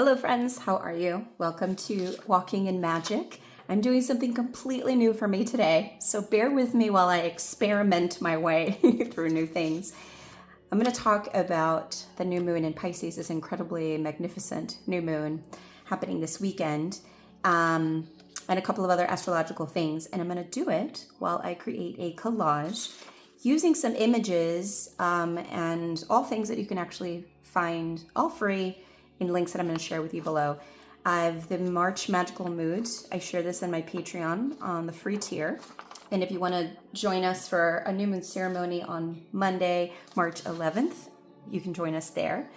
Hello friends, how are you? Welcome to Walking in Magic. I'm doing something completely new for me today, so bear with me while I experiment my way through new things. I'm going to talk about the new moon in Pisces, this incredibly magnificent new moon happening this weekend, and a couple of other astrological things, and I'm going to do it while I create a collage using some images and all things that you can actually find all free in links that I'm going to share with you below. I have the March Magical Moods. I share this in my Patreon on the free tier. And if you want to join us for a new moon ceremony on Monday, March 11th, you can join us there.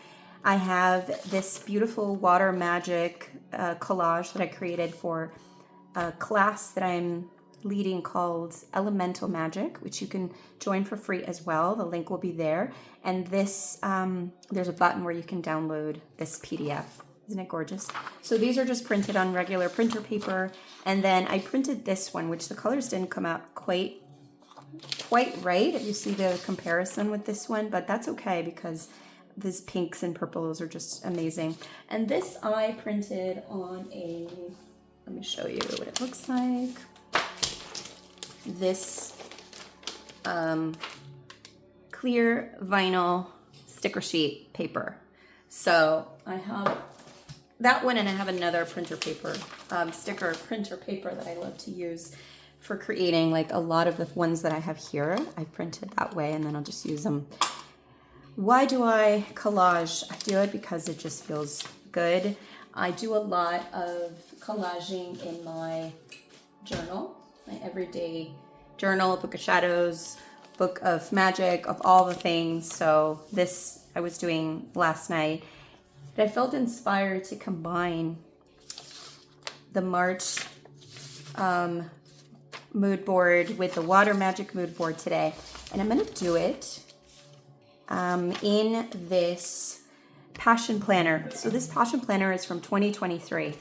I have this beautiful water magic collage that I created for a class that I'm leading called Elemental Magic, which you can join for free as well. The link will be there. And this, there's a button where you can download this PDF. Isn't it gorgeous? So these are just printed on regular printer paper. And then I printed this one, which the colors didn't come out quite right. If you see the comparison with this one, but that's okay because these pinks and purples are just amazing. And this I printed on a, let me show you what it looks like. This clear vinyl sticker sheet paper. So I have that one, and I have another printer paper, sticker printer paper that I love to use for creating like a lot of the ones that I have here. I printed that way, and then I'll just use them. Why do I collage? I do it because it just feels good. I do a lot of collaging in my journal, my everyday journal, book of shadows, book of magic, of all the things. So this I was doing last night. But I felt inspired to combine the March mood board with the water magic mood board today. And I'm going to do it in this passion planner. So this passion planner is from 2023.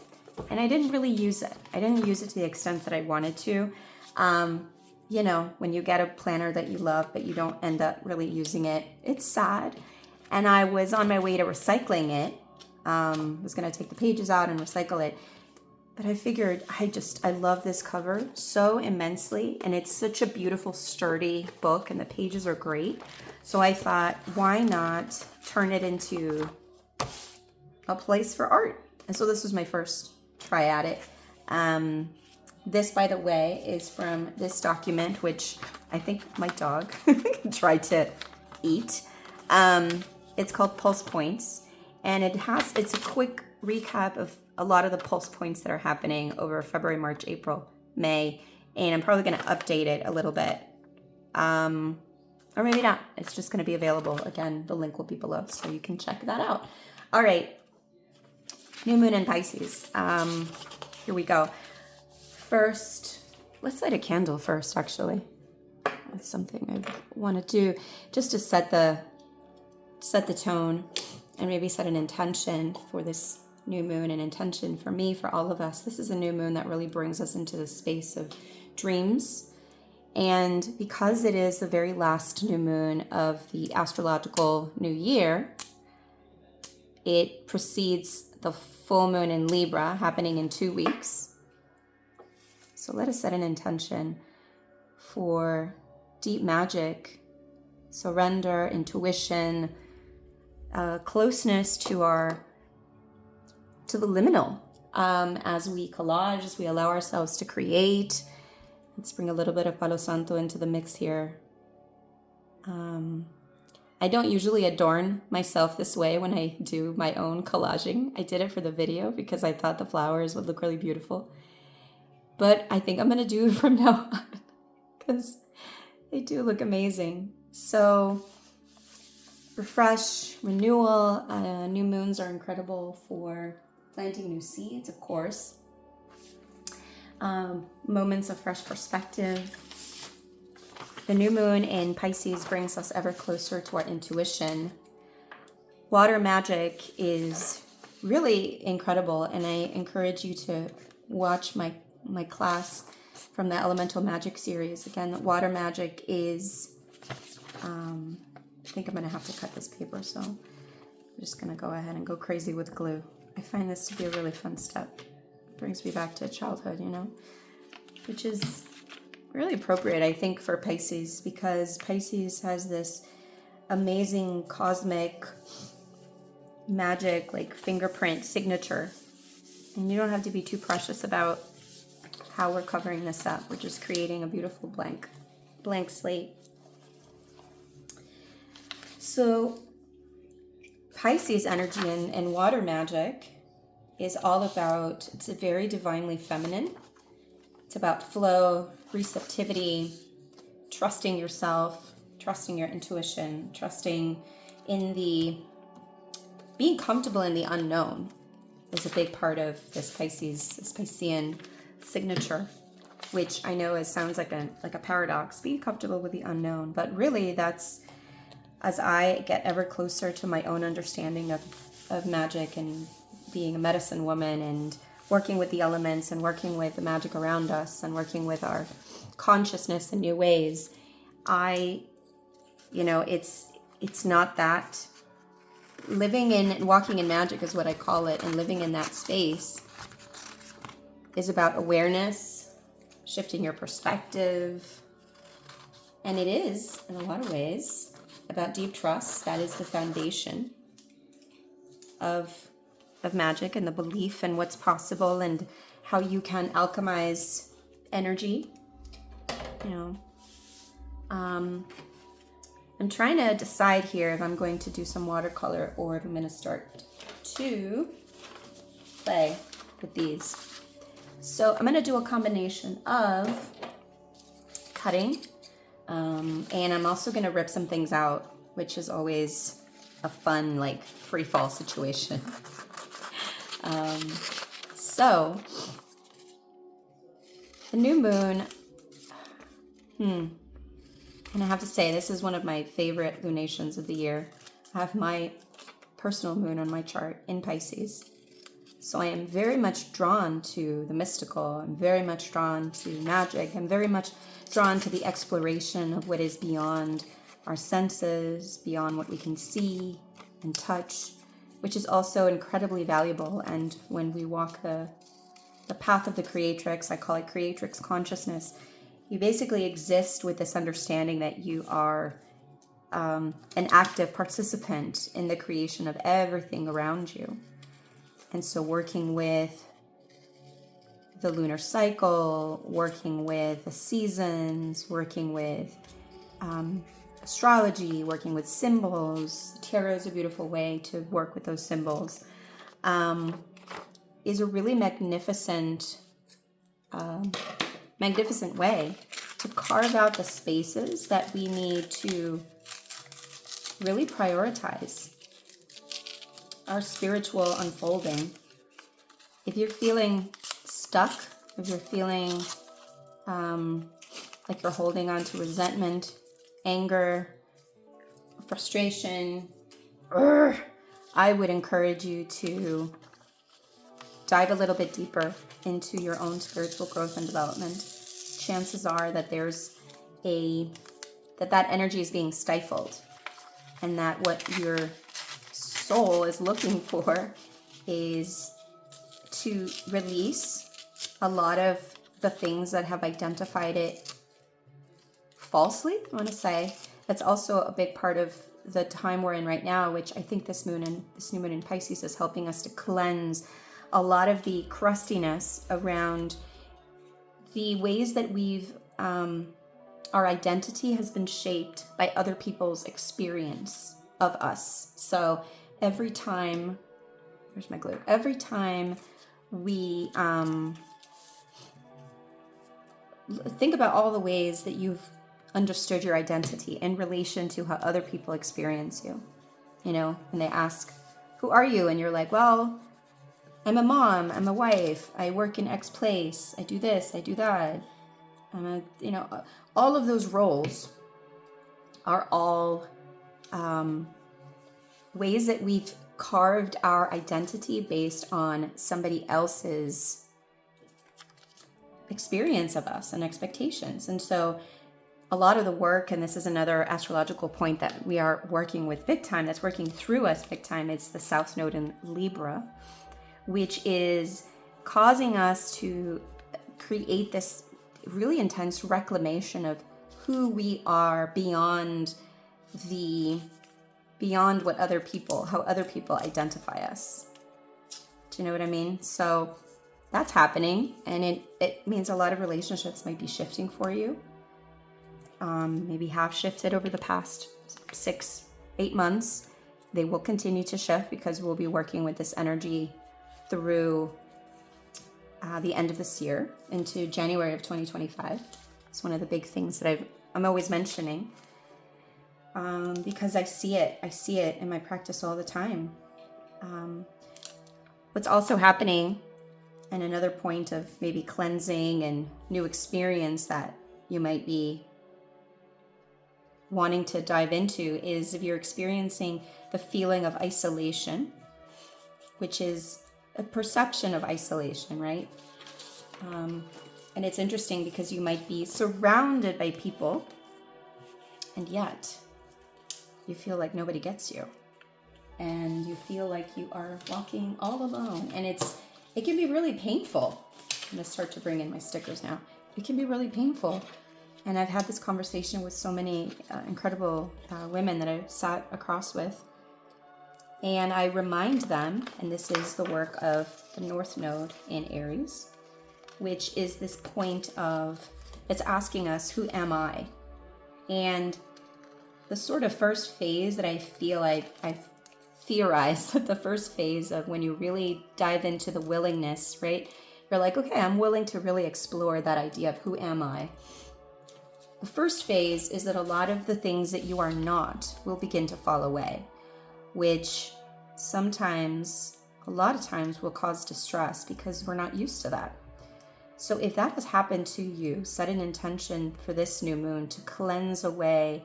And I didn't really use it. I didn't use it to the extent that I wanted to. You know, when you get a planner that you love, but you don't end up really using it, it's sad. And I was on my way to recycling it. Was going to take the pages out and recycle it. But I figured I love this cover so immensely. And it's such a beautiful, sturdy book. And the pages are great. So I thought, why not turn it into a place for art? And so this was my first try at it. This, by the way, is from this document, which I think my dog tried to eat. It's called Pulse Points, and it's a quick recap of a lot of the pulse points that are happening over February, March, April, May, and I'm probably going to update it a little bit. Or maybe not. It's just going to be available. Again, the link will be below, so you can check that out. All right. New moon in Pisces. Here we go. First, let's light a candle first, actually. That's something I want to do just to set the tone and maybe set an intention for this new moon, an intention for me, for all of us. This is a new moon that really brings us into the space of dreams. And because it is the very last new moon of the astrological new year, it precedes the full moon in Libra happening in 2 weeks. So let us set an intention for deep magic, surrender, intuition, closeness to the liminal as we collage, as we allow ourselves to create. Let's bring a little bit of Palo Santo into the mix here. I don't usually adorn myself this way when I do my own collaging. I did it for the video because I thought the flowers would look really beautiful. But I think I'm going to do it from now on because they do look amazing. So refresh, renewal, new moons are incredible for planting new seeds, of course. Moments of fresh perspective. The new moon in Pisces brings us ever closer to our intuition. Water magic is really incredible, and I encourage you to watch my class from the Elemental Magic series. Again, water magic is, I think I'm going to have to cut this paper, so I'm just going to go ahead and go crazy with glue. I find this to be a really fun step. It brings me back to childhood, you know, which is really appropriate, I think, for Pisces, because Pisces has this amazing cosmic magic, like fingerprint signature. And you don't have to be too precious about how we're covering this up. We're just creating a beautiful blank slate. So Pisces energy and water magic is all about, it's a very divinely feminine. It's about flow, receptivity, trusting yourself, trusting your intuition, trusting in being comfortable in the unknown is a big part of this Piscean signature, which I know sounds like a paradox, being comfortable with the unknown. But really that's, as I get ever closer to my own understanding of magic and being a medicine woman and working with the elements and working with the magic around us and working with our consciousness in new ways, it's not that. Living in and walking in magic is what I call it, and living in that space is about awareness, shifting your perspective, and it is, in a lot of ways, about deep trust. That is the foundation of magic, and the belief in what's possible and how you can alchemize energy. I'm trying to decide here if I'm going to do some watercolor or if I'm going to start to play with these. So I'm going to do a combination of cutting, and I'm also going to rip some things out, which is always a fun, like, free fall situation. So the new moon, and I have to say, this is one of my favorite lunations of the year. I have my personal moon on my chart in Pisces. So I am very much drawn to the mystical. I'm very much drawn to magic. I'm very much drawn to the exploration of what is beyond our senses, beyond what we can see and touch, which is also incredibly valuable. And when we walk the path of the creatrix, I call it creatrix consciousness, you basically exist with this understanding that you are an active participant in the creation of everything around you. And so working with the lunar cycle, working with the seasons, working with astrology, working with symbols, tarot is a beautiful way to work with those symbols, is a really magnificent way to carve out the spaces that we need to really prioritize our spiritual unfolding. If you're feeling stuck, if you're feeling like you're holding on to resentment, anger, frustration, I would encourage you to dive a little bit deeper into your own spiritual growth and development. Chances are that that energy is being stifled, and that what your soul is looking for is to release a lot of the things that have identified it falsely. I want to say that's also a big part of the time we're in right now, which I think this new moon in Pisces is helping us to cleanse a lot of the crustiness around the ways that our identity has been shaped by other people's experience of us. So every time we think about all the ways that you've understood your identity in relation to how other people experience you. When they ask, who are you? And you're like, well, I'm a mom, I'm a wife, I work in X place, I do this, I do that. All of those roles are all ways that we've carved our identity based on somebody else's experience of us and expectations. And so a lot of the work, and this is another astrological point that we are working with big time, that's working through us big time, it's the South Node in Libra. which is causing us to create this really intense reclamation of who we are beyond what other people, how other people identify us. Do you know what I mean? So that's happening, and it means a lot of relationships might be shifting for you. Maybe have shifted over the past 6-8 months. They will continue to shift because we'll be working with this energy through the end of this year into January of 2025. It's one of the big things that I'm always mentioning because I see it in my practice all the time. What's also happening, and another point of maybe cleansing and new experience that you might be wanting to dive into, is if you're experiencing the feeling of isolation, which is a perception of isolation, right? And it's interesting because you might be surrounded by people and yet you feel like nobody gets you, and you feel like you are walking all alone, and it can be really painful. I'm gonna start to bring in my stickers now. It can be really painful. And I've had this conversation with so many incredible women that I've sat across with. And I remind them, and this is the work of the North Node in Aries, which is this point of, it's asking us, who am I? And the sort of first phase that I feel like I've theorized that the first phase of when you really dive into the willingness, right? You're like, okay, I'm willing to really explore that idea of who am I? The first phase is that a lot of the things that you are not will begin to fall away, which sometimes, a lot of times, will cause distress because we're not used to that. So if that has happened to you, set an intention for this new moon to cleanse away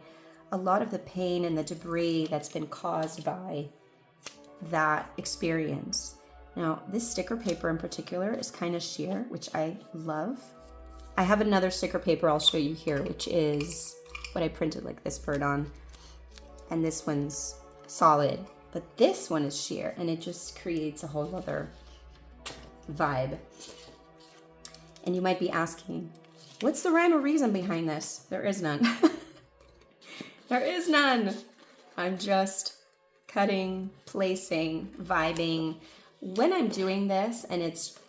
a lot of the pain and the debris that's been caused by that experience. Now, this sticker paper in particular is kind of sheer, which I love. I have another sticker paper I'll show you here, which is what I printed like this bird on. And this one's solid, but this one is sheer, and it just creates a whole other vibe. And you might be asking, what's the rhyme or reason behind this? There is none. There is none. I'm just cutting, placing, vibing. When I'm doing this, and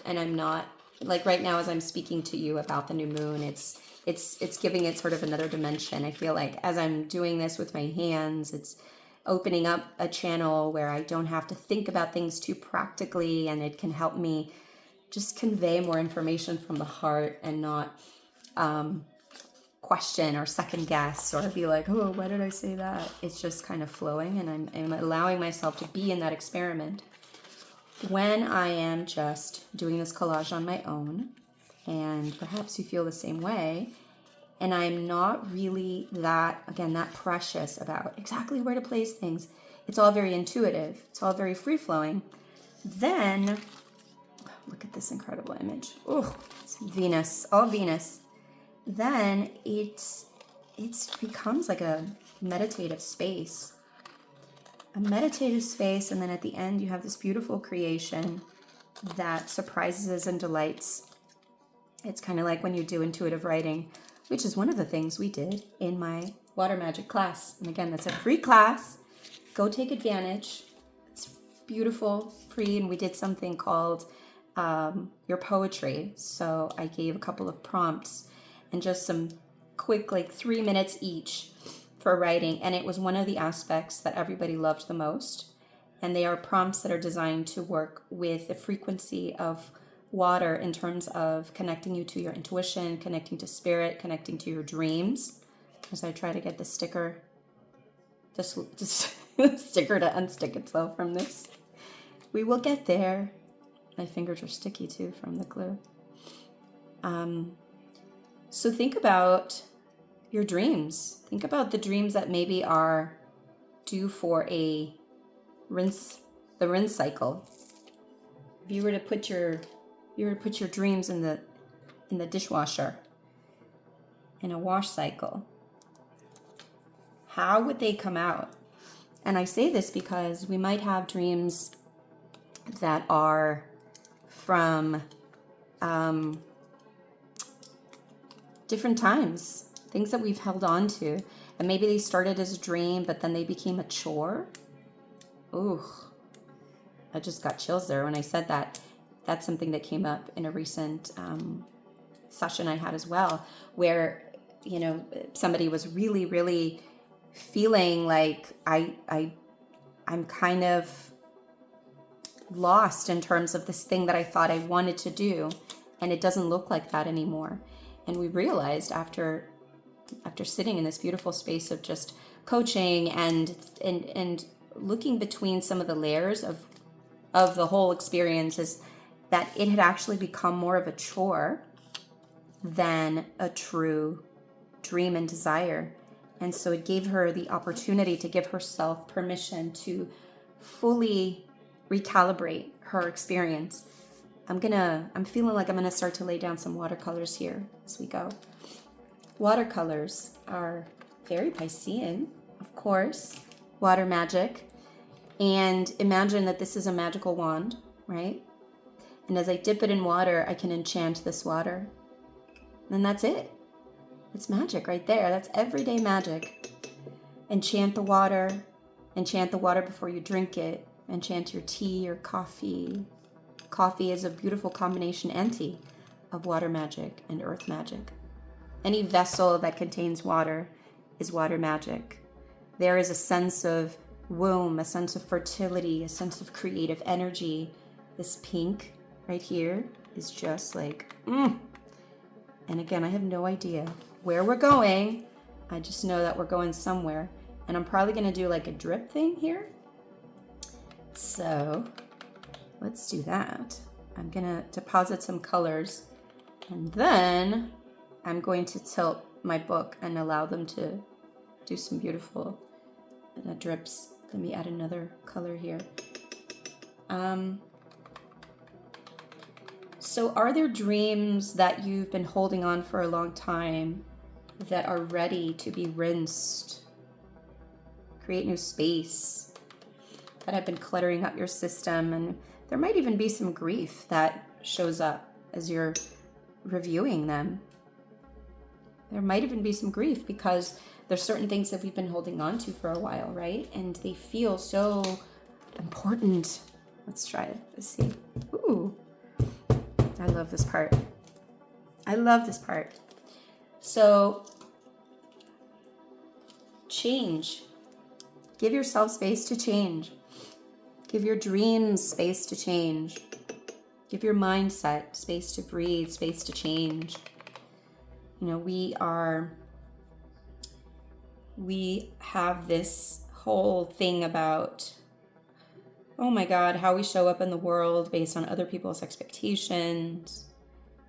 I'm not, like right now as I'm speaking to you about the new moon, it's giving it sort of another dimension. I feel like as I'm doing this with my hands, it's opening up a channel where I don't have to think about things too practically, and it can help me just convey more information from the heart and not question or second guess or be like, oh, why did I say that? It's just kind of flowing, and I'm allowing myself to be in that experiment. When I am just doing this collage on my own, and perhaps you feel the same way, and I'm not really that precious about exactly where to place things, it's all very intuitive, it's all very free-flowing, then, look at this incredible image. Oh, it's Venus, all Venus. Then it becomes like a meditative space. A meditative space, and then at the end you have this beautiful creation that surprises and delights. It's kind of like when you do intuitive writing, which is one of the things we did in my water magic class. And again, that's a free class. Go take advantage. It's beautiful, free, and we did something called your poetry. So I gave a couple of prompts and just some quick, like 3 minutes each for writing, and it was one of the aspects that everybody loved the most. And they are prompts that are designed to work with the frequency of water in terms of connecting you to your intuition, connecting to spirit, connecting to your dreams. As I try to get the sticker, just sticker to unstick itself from this. We will get there. My fingers are sticky too from the glue. So think about your dreams. Think about the dreams that maybe are due for the rinse cycle. If you were to put your dreams in the dishwasher in a wash cycle, how would they come out? And I say this because we might have dreams that are from different times, things that we've held on to. And maybe they started as a dream, but then they became a chore. Ooh, I just got chills there when I said that. That's something that came up in a recent session I had as well, where, you know, somebody was really, really feeling like I'm kind of lost in terms of this thing that I thought I wanted to do, and it doesn't look like that anymore. And we realized after sitting in this beautiful space of just coaching and looking between some of the layers of the whole experience, is that it had actually become more of a chore than a true dream and desire. And so it gave her the opportunity to give herself permission to fully recalibrate her experience. I'm feeling like I'm gonna start to lay down some watercolors here as we go. Watercolors are very Piscean, of course, water magic. And imagine that this is a magical wand, right? And as I dip it in water, I can enchant this water. And that's it. It's magic right there. That's everyday magic. Enchant the water. Enchant the water before you drink it. Enchant your tea or coffee. Coffee is a beautiful combination ante of water magic and earth magic. Any vessel that contains water is water magic. There is a sense of womb, a sense of fertility, a sense of creative energy. This pink right here is just like, And again, I have no idea where we're going. I just know that we're going somewhere. And I'm probably gonna do like a drip thing here. So let's do that. I'm gonna deposit some colors, and then I'm going to tilt my book and allow them to do some beautiful drips. Let me add another color here. So are there dreams that you've been holding on for a long time that are ready to be rinsed? Create new space, that have been cluttering up your system, and there might even be some grief that shows up as you're reviewing them. There might even be some grief because there's certain things that we've been holding on to for a while, right? And they feel so important. Let's try it. Let's see. Ooh, I love this part. I love this part. So change. Give yourself space to change. Give your dreams space to change. Give your mindset space to breathe, space to change. You know, we have this whole thing about, oh my God, how we show up in the world based on other people's expectations.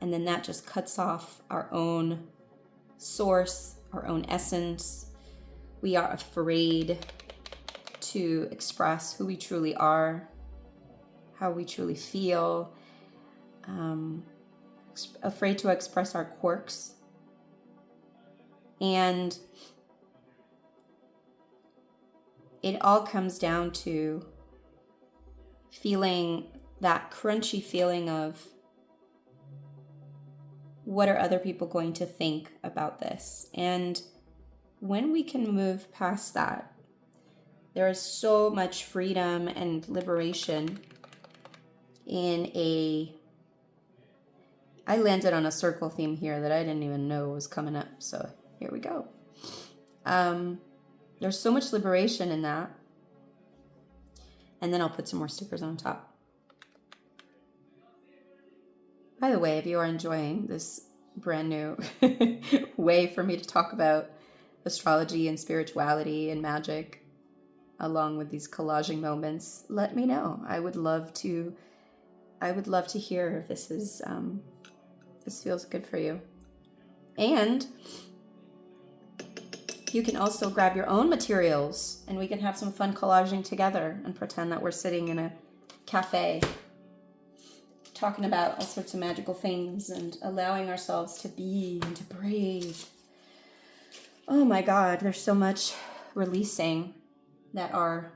And then that just cuts off our own source, our own essence. We are afraid to express who we truly are, how we truly feel, afraid to express our quirks. And it all comes down to feeling that crunchy feeling of, what are other people going to think about this? And when we can move past that, there is so much freedom and liberation I landed on a circle theme here that I didn't even know was coming up. So here we go. There's so much liberation in that. And then I'll put some more stickers on top. By the way, if you are enjoying this brand new way for me to talk about astrology and spirituality and magic, along with these collaging moments, let me know. I would love to hear if this is this feels good for you. And you can also grab your own materials and we can have some fun collaging together and pretend that we're sitting in a cafe talking about all sorts of magical things and allowing ourselves to be and to breathe. Oh my God, there's so much releasing that our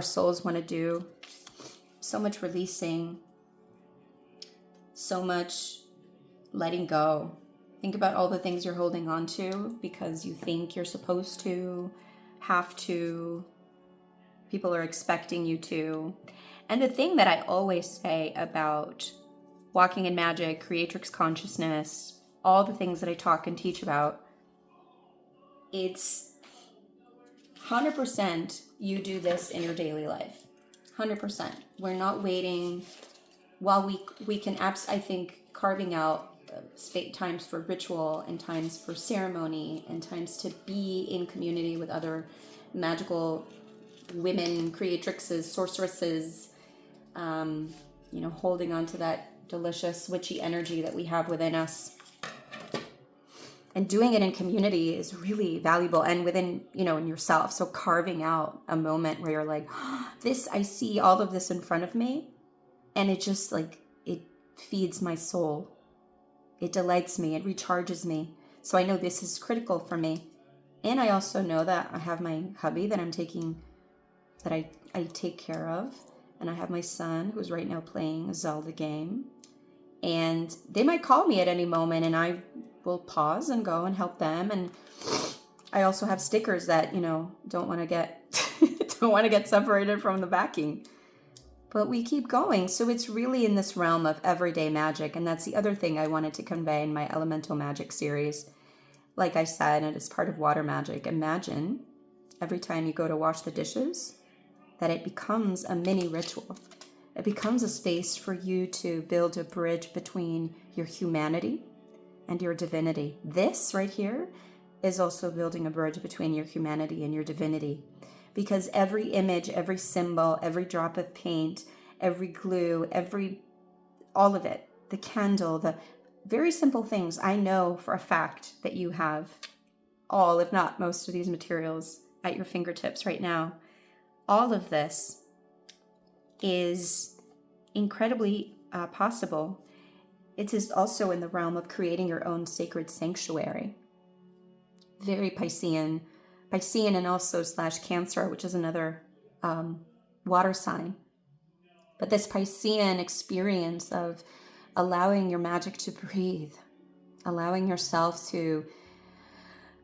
souls want to do. So much releasing so much letting go. Think about all the things you're holding on to because you think you're supposed to, have to, people are expecting you to. And the thing that I always say about walking in magic, creatrix consciousness, all the things that I talk and teach about, it's 100% you do this in your daily life. 100%. We're not waiting. While we can I think carving out times for ritual and times for ceremony and times to be in community with other magical women, creatrixes, sorceresses, holding on to that delicious witchy energy that we have within us. And doing it in community is really valuable, and within, in yourself. So carving out a moment where you're like, I see all of this in front of me, and it just it feeds my soul. It delights me. It recharges me. So I know this is critical for me. And I also know that I have my hubby that I take care of. And I have my son who's right now playing a Zelda game. And they might call me at any moment, and I will pause and go and help them. And I also have stickers that, don't want to get separated from the backing. But we keep going. So it's really in this realm of everyday magic. And that's the other thing I wanted to convey in my elemental magic series. Like I said, it is part of water magic. Imagine every time you go to wash the dishes that it becomes a mini ritual. It becomes a space for you to build a bridge between your humanity and your divinity. This right here is also building a bridge between your humanity and your divinity. Because every image, every symbol, every drop of paint, every glue, all of it, the candle, the very simple things, I know for a fact that you have all, if not most of these materials at your fingertips right now. All of this is incredibly possible. It is also in the realm of creating your own sacred sanctuary. Very Piscean and also / Cancer, which is another water sign. But this Piscean experience of allowing your magic to breathe, allowing yourself to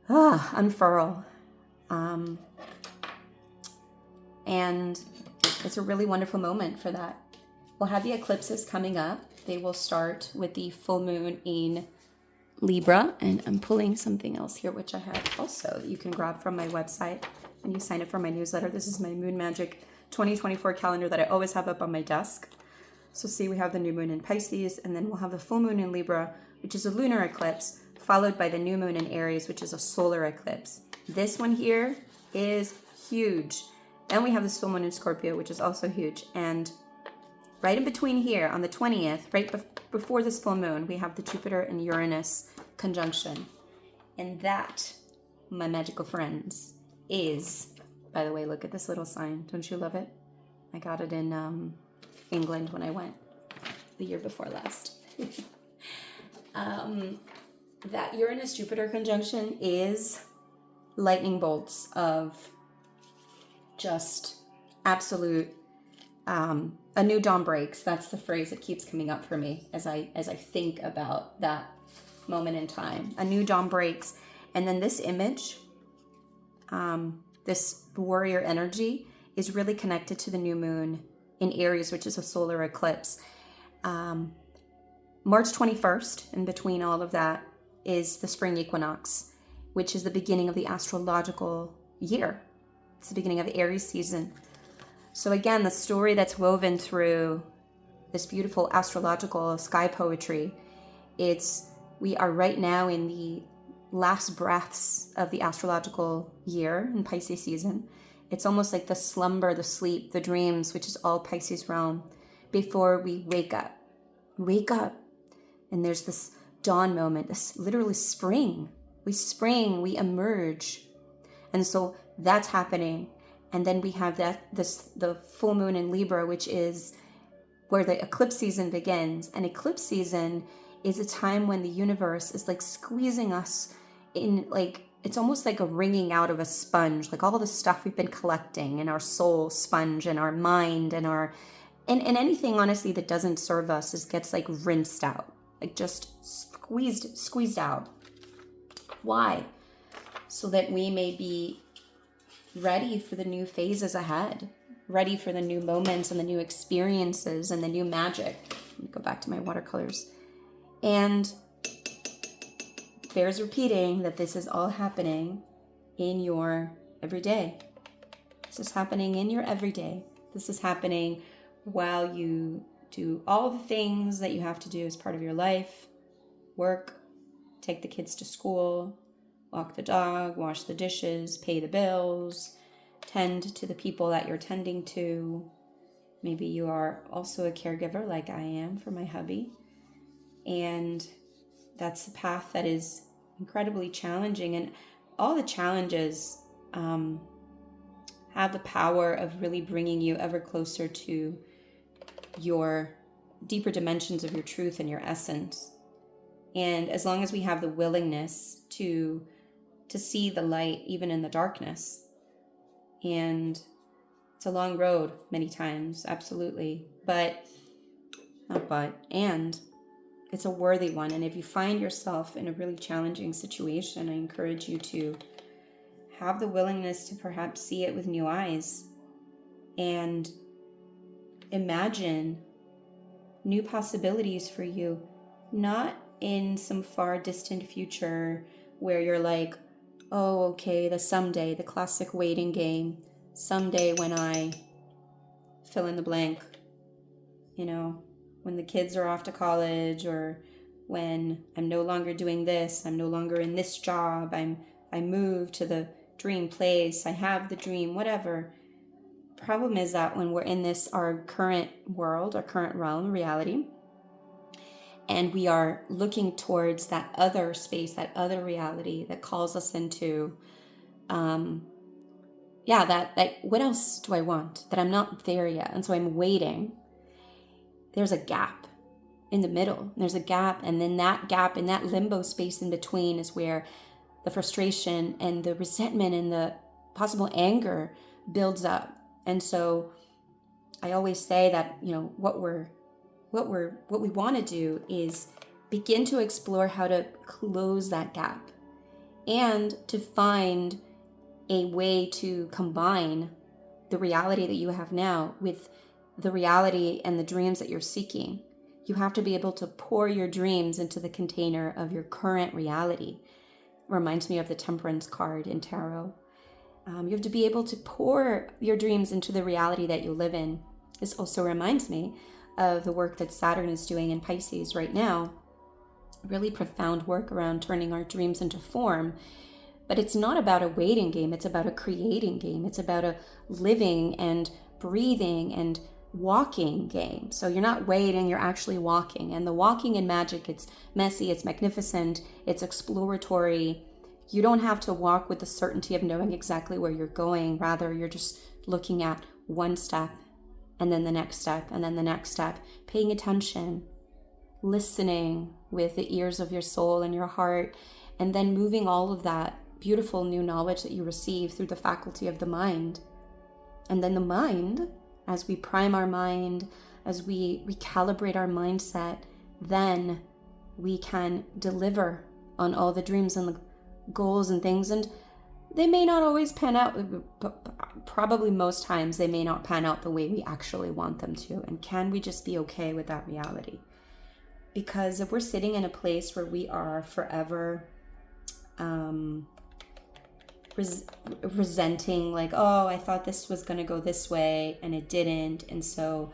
unfurl. And it's a really wonderful moment for that. We'll have the eclipses coming up. They will start with the full moon in Libra, and I'm pulling something else here, which I have also that you can grab from my website when you sign up for my newsletter. This is my Moon Magic 2024 calendar that I always have up on my desk. So see, we have the new moon in Pisces, and then we'll have the full moon in Libra, which is a lunar eclipse, followed by the new moon in Aries, which is a solar eclipse. This one here is huge. Then we have this full moon in Scorpio, which is also huge. And right in between here, on the 20th, right before this full moon, we have the Jupiter and Uranus conjunction. And that, my magical friends, is, by the way, look at this little sign. Don't you love it? I got it in England when I went the year before last. That Uranus-Jupiter conjunction is lightning bolts of just absolute a new dawn breaks. That's the phrase that keeps coming up for me as I think about that moment in time. A new dawn breaks. And then this image, this warrior energy, is really connected to the new moon in Aries, which is a solar eclipse. March 21st, in between all of that, is the spring equinox, which is the beginning of the astrological year. It's the beginning of the Aries season. So again, the story that's woven through this beautiful astrological sky poetry, we are right now in the last breaths of the astrological year in Pisces season. It's almost like the slumber, the sleep, the dreams, which is all Pisces realm, before we wake up. Wake up. And there's this dawn moment, this literally spring. We emerge. And so that's happening. And then we have the full moon in Libra, which is where the eclipse season begins. And eclipse season is a time when the universe is like squeezing us in, like, it's almost like a wringing out of a sponge, like all the stuff we've been collecting in our soul sponge and our mind and our And anything, honestly, that doesn't serve us gets like rinsed out, like just squeezed out. Why? So that we may be ready for the new phases ahead, ready for the new moments and the new experiences and the new magic. Let me go back to my watercolors. And bears repeating that this is all happening in your everyday. This is happening in your everyday. This is happening while you do all the things that you have to do as part of your life. Work, take the kids to school, walk the dog, wash the dishes, pay the bills, tend to the people that you're tending to. Maybe you are also a caregiver like I am for my hubby. And that's a path that is incredibly challenging. And all the challenges have the power of really bringing you ever closer to your deeper dimensions of your truth and your essence. And as long as we have the willingness to see the light even in the darkness, and it's a long road many times, absolutely, and it's a worthy one. And if you find yourself in a really challenging situation, I encourage you to have the willingness to perhaps see it with new eyes and imagine new possibilities for you, not in some far distant future where you're like, oh, okay, the classic waiting game, someday when I fill in the blank, when the kids are off to college, or when I'm no longer doing this, I'm no longer in this job, I move to the dream place, I have the dream, whatever. Problem is that when we're in our current world, our current realm, reality, and we are looking towards that other space, that other reality that calls us into, what else do I want? That I'm not there yet. And so I'm waiting. There's a gap in the middle. There's a gap. And then that gap, in that limbo space in between, is where the frustration and the resentment and the possible anger builds up. And so I always say that, what we want to do is begin to explore how to close that gap and to find a way to combine the reality that you have now with the reality and the dreams that you're seeking. You have to be able to pour your dreams into the container of your current reality. It reminds me of the Temperance card in Tarot. You have to be able to pour your dreams into the reality that you live in. This also reminds me of the work that Saturn is doing in Pisces right now. Really profound work around turning our dreams into form. But it's not about a waiting game. It's about a creating game. It's about a living and breathing and walking game. So you're not waiting, you're actually walking. And the walking in magic, it's messy, it's magnificent, it's exploratory. You don't have to walk with the certainty of knowing exactly where you're going. Rather, you're just looking at one step and then the next step and then the next step, paying attention, listening with the ears of your soul and your heart, and then moving all of that beautiful new knowledge that you receive through the faculty of the mind. And then the mind, as we prime our mind, as we recalibrate our mindset, then we can deliver on all the dreams and the goals and things. And they may not always pan out, but probably most times they may not pan out the way we actually want them to. And can we just be okay with that reality? Because if we're sitting in a place where we are forever resenting, like, oh, I thought this was going to go this way and it didn't, and so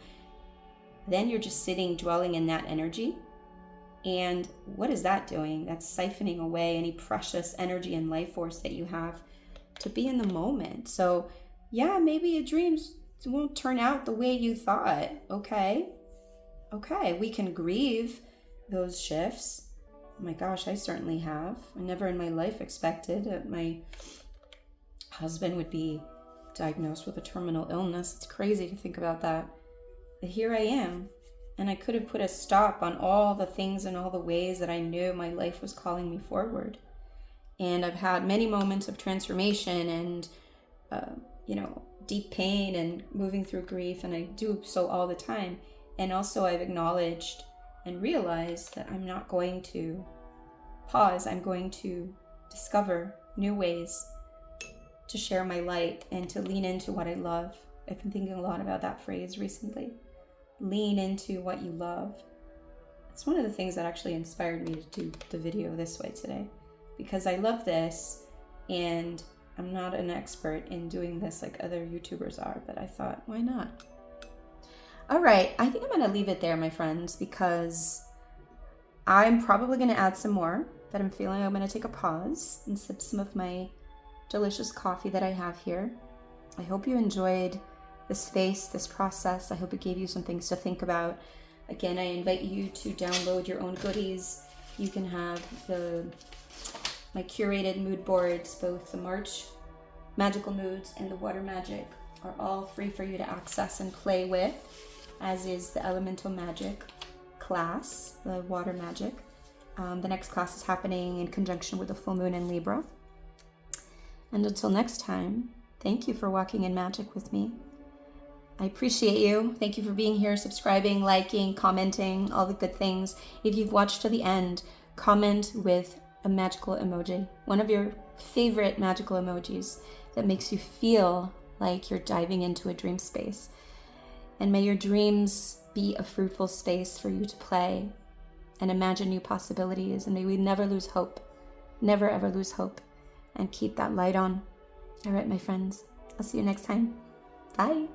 then you're just sitting dwelling in that energy. And what is that doing? That's siphoning away any precious energy and life force that you have to be in the moment. So yeah, maybe your dreams won't turn out the way you thought. Okay, we can grieve those shifts. Oh my gosh, I certainly have. I never in my life expected that my husband would be diagnosed with a terminal illness. It's crazy to think about that. But here I am, and I could have put a stop on all the things and all the ways that I knew my life was calling me forward. And I've had many moments of transformation and, deep pain and moving through grief, and I do so all the time. And also I've acknowledged and realized that I'm not going to pause. I'm going to discover new ways to share my light and to lean into what I love. I've been thinking a lot about that phrase recently. Lean into what you love. It's one of the things that actually inspired me to do the video this way today, because I love this and I'm not an expert in doing this like other YouTubers are, but I thought, why not? All right, I think I'm gonna leave it there, my friends, because I'm probably gonna add some more, but I'm feeling I'm gonna take a pause and sip some of my delicious coffee that I have here. I hope you enjoyed this space, this process. I hope it gave you some things to think about. Again, I invite you to download your own goodies. You can have my curated mood boards, both the March Magical Moods and the Water Magic are all free for you to access and play with, as is the Elemental Magic class, the Water Magic. The next class is happening in conjunction with the full moon in Libra. And until next time, thank you for walking in magic with me. I appreciate you. Thank you for being here, subscribing, liking, commenting, all the good things. If you've watched to the end, comment with a magical emoji, one of your favorite magical emojis that makes you feel like you're diving into a dream space. And may your dreams be a fruitful space for you to play and imagine new possibilities. And may we never lose hope, never ever lose hope, and keep that light on. All right, my friends, I'll see you next time. Bye.